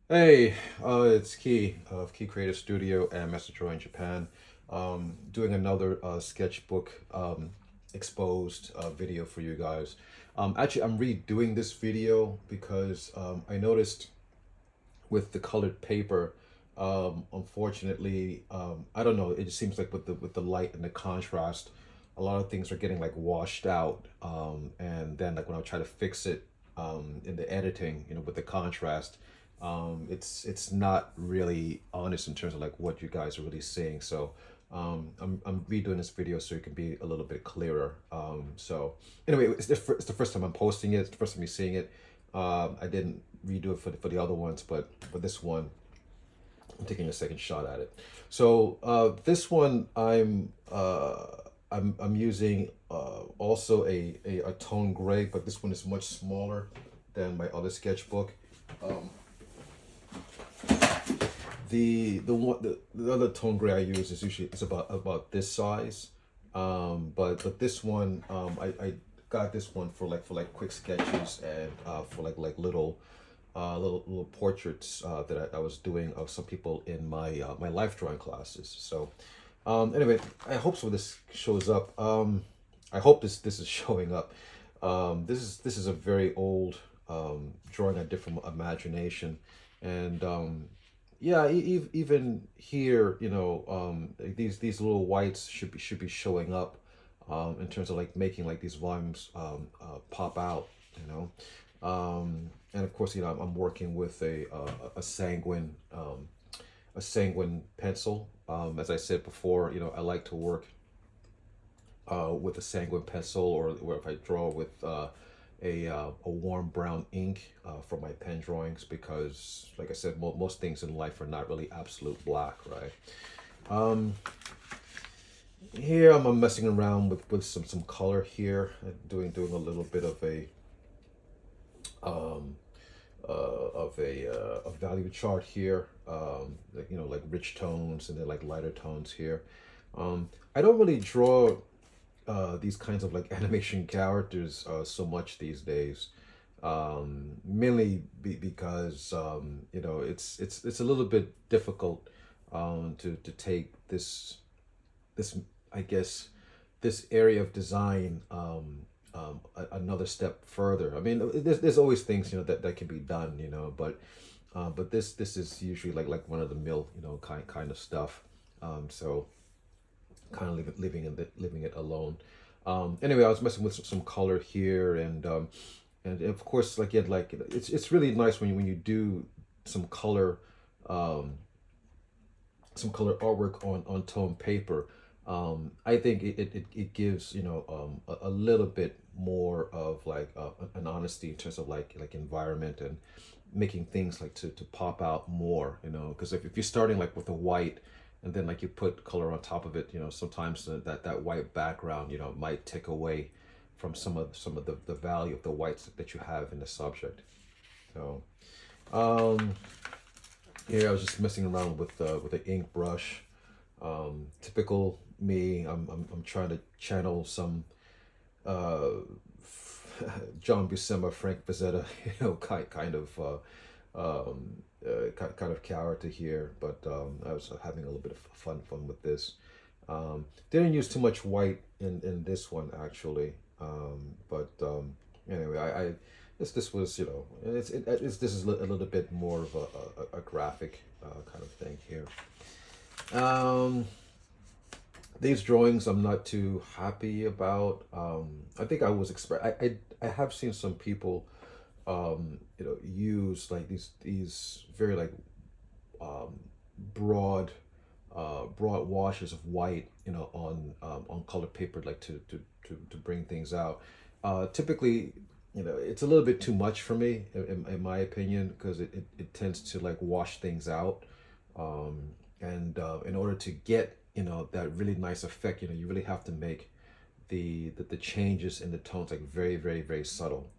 Hey, it's Key of Key Creative Studio and Master Drawing Japan. Doing another sketchbook exposed video for you guys. Actually, I'm redoing this video because I noticed with the colored paper, unfortunately, I don't know. It just seems like with the light and the contrast, a lot of things are getting like washed out. And then like when I try to fix it in the editing, with the contrast, it's not really honest in terms of like what you guys are really seeing. So I'm redoing this video so it can be a little bit clearer. So anyway, it's the first time I'm posting it. It's the first time you're seeing it. I didn't redo it for the other ones, but for this one, I'm taking a second shot at it. So this one, I'm using also a tone gray, but this one is much smaller than my other sketchbook. Um, the other tone gray I use is usually it's about this size, but this one I got this one for quick sketches and for like little portraits that I was doing of some people in my life drawing classes. So anyway, I hope so this shows up. I hope this is showing up. This is a very old drawing a different imagination, and yeah, even here, these little whites should be showing up in terms of like making like these volumes pop out, and of course, I'm working with a sanguine pencil. As I said before, I like to work with a sanguine pencil, or if I draw with a warm brown ink for my pen drawings, because, like I said, most things in life are not really absolute black, right? Um, Here I'm messing around with some color here, doing a little bit um, of a value chart here, like rich tones and then like lighter tones here. I don't really draw these kinds of like animation characters so much these days. Mainly because it's a little bit difficult to take this I guess this area of design another step further. I mean, there's always things that can be done, but this is usually like one of the mill kind of stuff. So kind of leaving it alone. Anyway, I was messing with some color here, and of course, like it's really nice when you do some color um, some color artwork on tone paper. I think it gives a little bit more of like an honesty in terms of like environment and making things like to pop out more, because if you're starting like with a white and then like you put color on top of it, sometimes that white background might take away from some of the value of the whites that you have in the subject. So um yeah, I was just messing around with the ink brush. Typical me. I'm trying to channel some uh, John Buscema, Frank Frazetta, kind of kind of character here. But I was having a little bit of fun with this. Didn't use too much white in this one actually. But anyway, I this was this is a little bit more of a graphic kind of thing here. Um, these drawings I'm not too happy about. I think I was I have seen some people use like these very like um, broad broad washes of white on colored paper, like to bring things out. Typically, it's a little bit too much for me in my opinion, because it tends to like wash things out. And in order to get that really nice effect, you really have to make the changes in the tones like very very very subtle.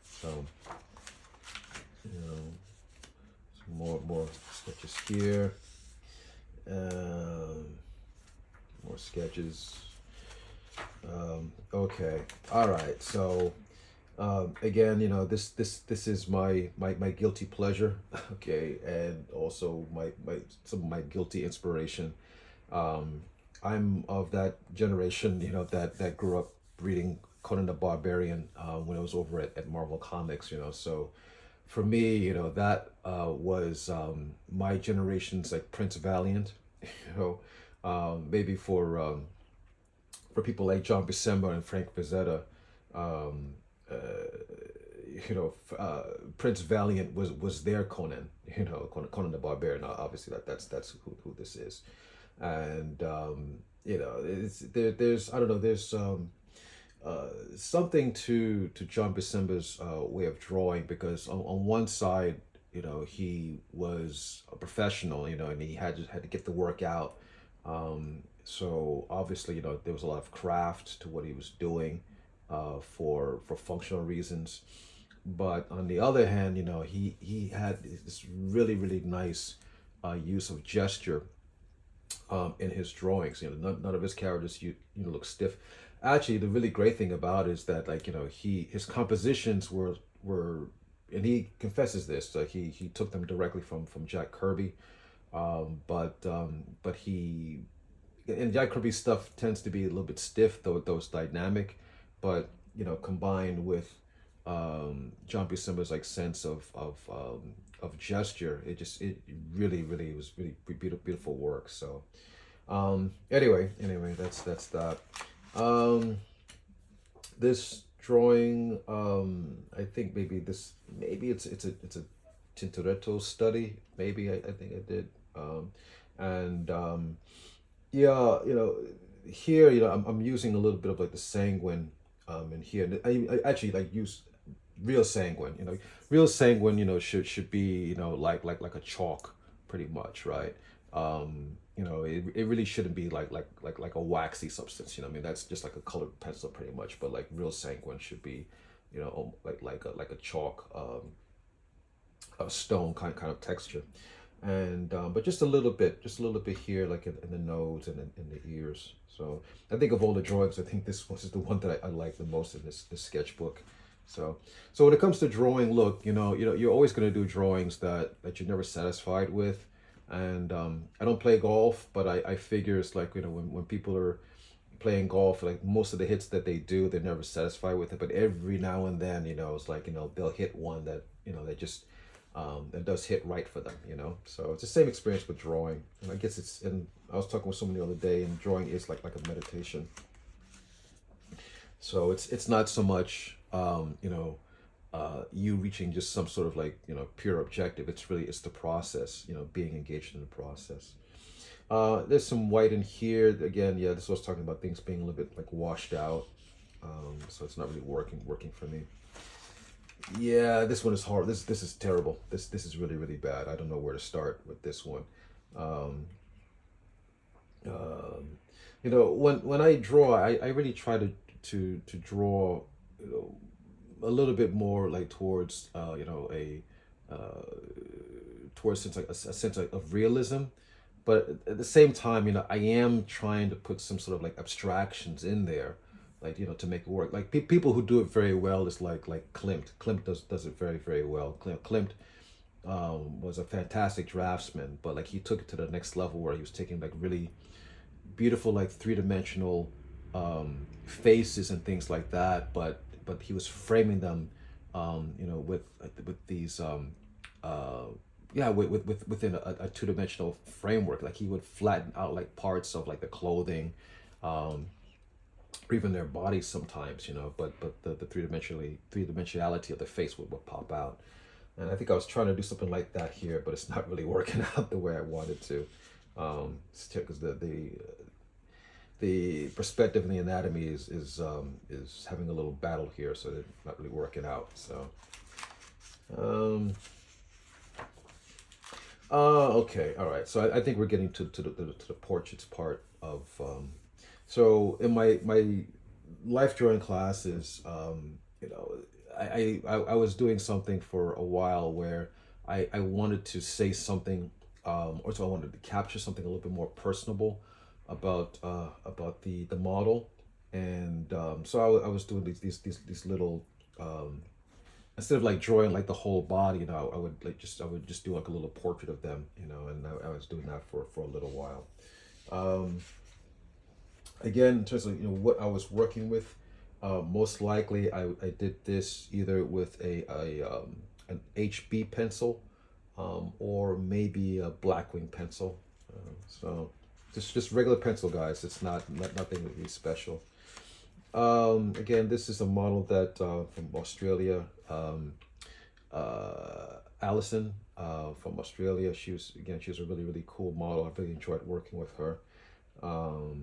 So some more sketches here. um, More sketches. Okay, all right, so Again, this is my guilty pleasure, okay, and also my some of my guilty inspiration. Um, I'm of that generation, that grew up reading Conan the Barbarian when I was over at Marvel Comics, So for me, that was my generation's like Prince Valiant, you know. Maybe for people like John Buscema and Frank Frazetta, um, uh, Prince Valiant was their Conan, Conan the Barbarian. Now, obviously, that's who this is, and there's I don't know, there's something to John Buscema's way of drawing, because on one side, he was a professional, and he had to get the work out. So obviously, there was a lot of craft to what he was doing for functional reasons. But on the other hand, he had this really really nice use of gesture in his drawings. None of his characters look stiff. Actually, the really great thing about it is that, like, his compositions were, and he confesses this, like he took them directly from Jack Kirby. But he and Jack Kirby's stuff tends to be a little bit stiff, though it's dynamic, but combined with John Buscema's like sense of gesture, it really really was really beautiful work. So anyway, that's that. Um, this drawing, I think maybe it's a Tintoretto study. Maybe I think I did. And Yeah, here, I'm using a little bit of like the sanguine in here. And I actually like use real sanguine. Real sanguine, should be, like a chalk, pretty much, right? It really shouldn't be like a waxy substance. I mean, that's just like a colored pencil, pretty much. But like real sanguine should be, like a chalk, a stone kind of texture. And but just a little bit here, like in the nose and in the ears. So I think of all the drawings, I think this one is the one that I like the most in this sketchbook. So when it comes to drawing, look, you're always going to do drawings that you're never satisfied with. And I don't play golf, but I figure it's like, when people are playing golf, like most of the hits that they do, they're never satisfied with it. But every now and then, it's like, they'll hit one that, that just that does hit right for them, So it's the same experience with drawing. And I guess and I was talking with someone the other day, and drawing is like a meditation. So it's not so much, you reaching just some sort of like, pure objective. It's the process, being engaged in the process. There's some white in here. Again, yeah, this was talking about things being a little bit like washed out. So it's not really working for me. Yeah, this one is hard. This is terrible. This is really really bad. I don't know where to start with this one. Um, um, when I draw, I really try to draw, you know, a little bit more like towards a uh, towards sense like a sense of realism, but at the same time, I am trying to put some sort of like abstractions in there, like, to make it work. Like people who do it very well is like Klimt. Klimt does it very very well. Klimt was a fantastic draftsman, but like he took it to the next level where he was taking like really beautiful like three-dimensional faces and things like that, but he was framing them, with these uh, yeah, within a two-dimensional framework. Like he would flatten out like parts of like the clothing, um, or even their bodies sometimes, but the three dimensionality of the face would pop out. And I think I was trying to do something like that here, but it's not really working out the way I wanted to. Because the perspective and the anatomy is having a little battle here, so it's not really working out. So, um, okay, all right. So I think we're getting to the portraits part of. So in my life drawing classes, I was doing something for a while where I wanted to say something, or so I wanted to capture something a little bit more personable about the model. And so I was doing these little instead of like drawing like the whole body, I would just do like a little portrait of them, and I was doing that for a little while. Um, Again, in terms of what I was working with, most likely I did this either with an HB pencil, or maybe a Blackwing pencil. So just regular pencil, guys. It's not nothing really special. Again, this is a model that from Australia. Allison from Australia. She was a really cool model. I really enjoyed working with her.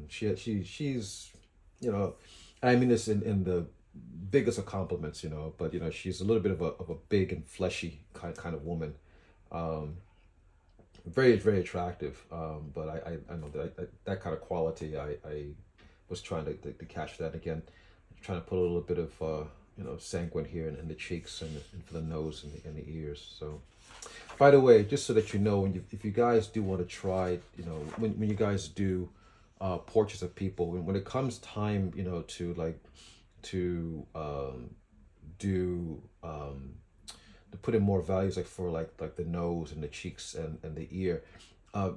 She's, you know, I mean this in the biggest of compliments, but she's a little bit of a big and fleshy kind of woman. Um, very attractive. But I know that kind of quality I was trying to catch that again, trying to put a little bit of sanguine here in the cheeks and for the nose and the ears. So, by the way, just so that you know, if you guys do want to try, when you guys do portraits of people, when it comes time, to like to do to put in more values, like for like the nose and the cheeks and the ear.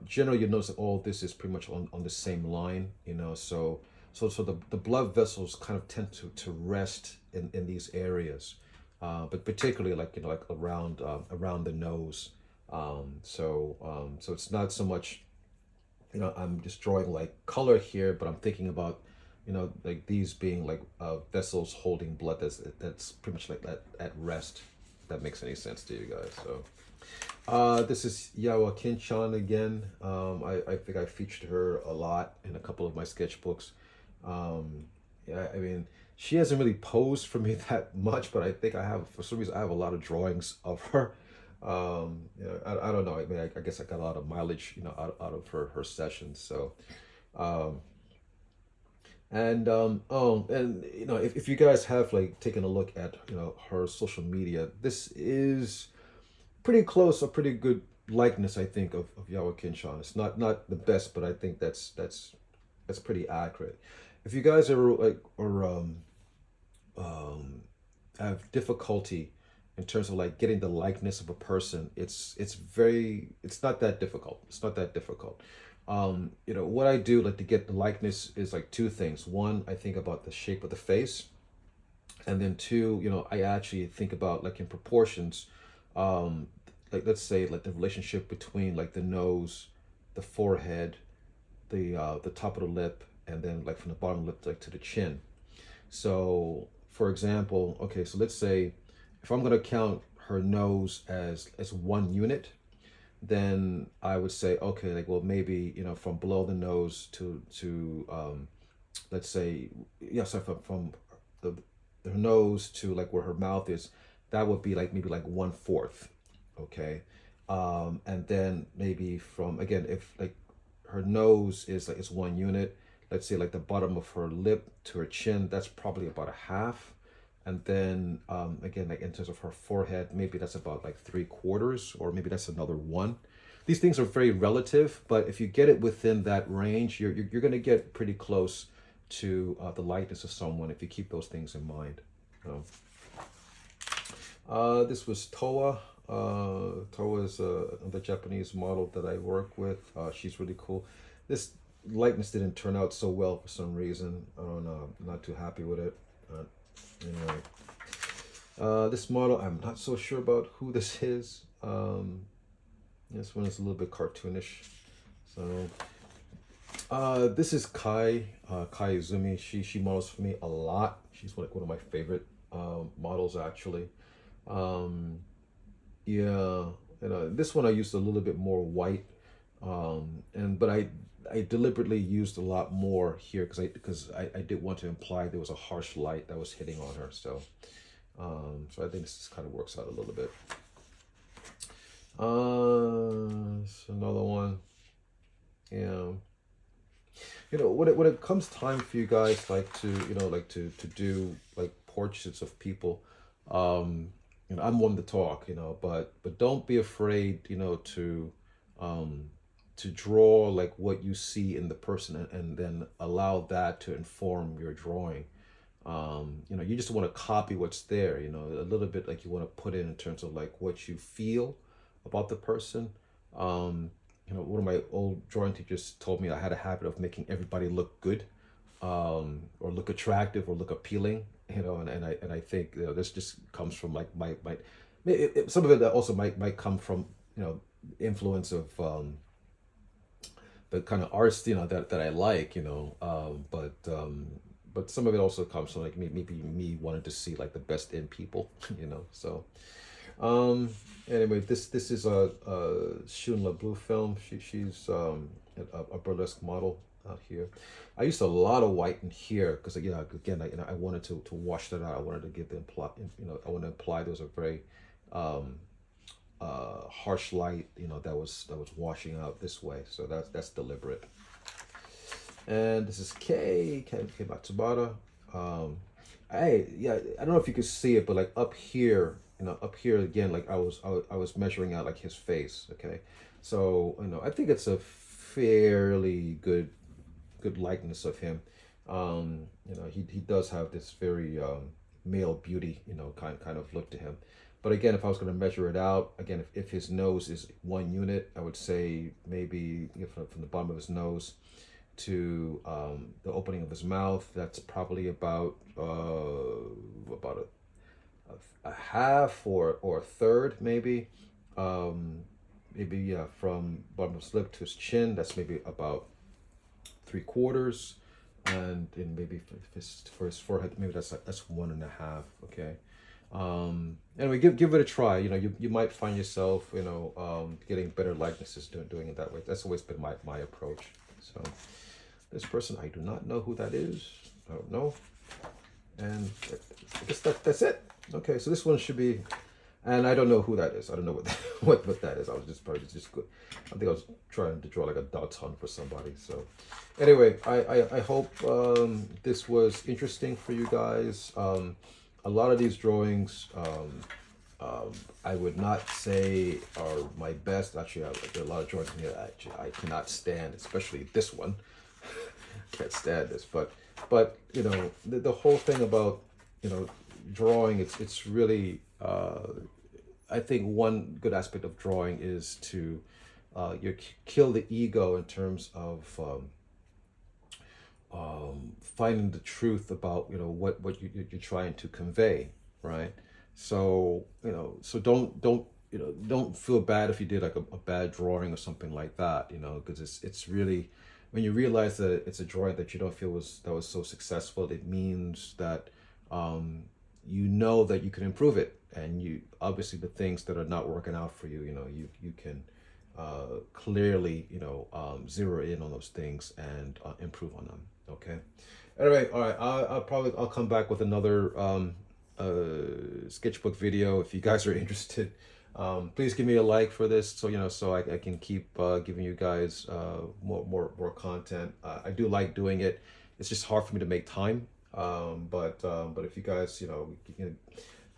Generally, you notice that all this is pretty much on the same line, so the blood vessels kind of tend to rest in these areas, but particularly like like around the nose. So it's not so much, I'm just drawing like color here, but I'm thinking about like these being like vessels holding blood that's pretty much like that at rest. If that makes any sense to you guys. So this is Yawa Kinchan again. I think I featured her a lot in a couple of my sketchbooks. Yeah, I mean, she hasn't really posed for me that much, but I think for some reason, I have a lot of drawings of her. I don't know. I mean, I guess I got a lot of mileage, out of her sessions. So, um, and if you guys have like taken a look at her social media, this is pretty close, a pretty good likeness, I think, of Yawa Kinshan. It's not the best, but I think that's pretty accurate. If you guys are like um, have difficulty in terms of like getting the likeness of a person, it's not that difficult. It's not that difficult. What I do like to get the likeness is like two things. One, I think about the shape of the face, and then two, I actually think about like in proportions, um, like let's say like the relationship between like the nose, the forehead, the top of the lip, and then like from the bottom of the lip like to the chin. So, for example, okay, so let's say if I'm gonna count her nose as one unit, then I would say, okay, like well maybe from below the nose to let's say, yeah, so from the her nose to like where her mouth is, that would be like maybe like 1/4, okay, and then maybe from again if like her nose is like it's one unit, let's say like the bottom of her lip to her chin, that's probably about a half, and then again like in terms of her forehead, maybe that's about like 3/4, or maybe that's another one. These things are very relative, but if you get it within that range, you're going to get pretty close to the likeness of someone if you keep those things in mind. So, this was Toa. Toa is the Japanese model that I work with. She's really cool. This likeness didn't turn out so well for some reason. I don't know. I'm not too happy with it. Anyway, this model, I'm not so sure about who this is. This one is a little bit cartoonish. So, this is Kai Izumi. She models for me a lot. She's like one of my favorite models actually. Um, yeah, this one I used a little bit more white, and but I deliberately used a lot more here because I did want to imply there was a harsh light that was hitting on her. So I think this kind of works out a little bit. It's another one. Yeah. When it comes time for you guys like to like to do like portraits of people, um I'm one to talk, but don't be afraid, um to draw like what you see in the person, and then allow that to inform your drawing. You know, you just want to copy what's there, you know, a little bit like you want to put in terms of like what you feel about the person. You know, one of my old drawing teachers told me I had a habit of making everybody look good, or look attractive or look appealing, you know, and I think, you know, this just comes from like some of it also might come from, you know, influence of the kind of arts, you know, that I like, you know, but some of it also comes from like maybe me wanting to see like the best in people, you know. So um, anyway, this is a Shun LaBlue film. She's a burlesque model out here. I used a lot of white in here because, you know, again, you know, I wanted to wash that out. I wanted to give the imply, you know, I want to imply there was a very um, harsh light, you know, that was washing out this way. So that's deliberate. And this is K Matsubara. Um, yeah, I don't know if you could see it, but like up here, you know, up here again, like I was measuring out like his face. Okay, so you know, I think it's a fairly good likeness of him. You know, he does have this very male beauty, you know, kind of look to him. But again, if I was going to measure it out, again, if his nose is 1 unit, I would say maybe, you know, from the bottom of his nose to the opening of his mouth, that's probably about a half or a third maybe. Um, Maybe, yeah, from bottom of his lip to his chin, that's maybe about 3/4, and maybe for his forehead, maybe that's 1.5. Okay. Anyway, give it a try. You know, you might find yourself, you know, getting better likenesses doing it that way. That's always been my approach. So this person, I do not know who that is. I don't know. And I guess that's it. Okay, so this one should be, and I don't know who that is. I don't know what what that is. I was just probably just good. I think I was trying to draw like a dot ton for somebody. So anyway, I hope this was interesting for you guys. A lot of these drawings, I would not say are my best. Actually, there are a lot of drawings in here actually I cannot stand, especially this one. Can't stand this, but you know, the whole thing about, you know, drawing, it's really I think one good aspect of drawing is to you kill the ego in terms of finding the truth about, you know, what you're trying to convey, right? So, you know, so don't you know, don't feel bad if you did like a bad drawing or something like that, you know, because it's really, when you realize that it's a drawing that you don't feel was so successful, it means that you know that you can improve it, and you obviously the things that are not working out for you, you know, you can clearly, you know, zero in on those things and improve on them. Okay. Anyway, all right. I'll come back with another sketchbook video if you guys are interested. Please give me a like for this, so you know, so I can keep giving you guys more content. I do like doing it. It's just hard for me to make time. But if you guys, you know,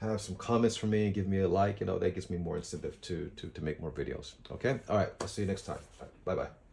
have some comments for me and give me a like, you know, that gives me more incentive to make more videos. Okay. All right. I'll see you next time. Bye bye.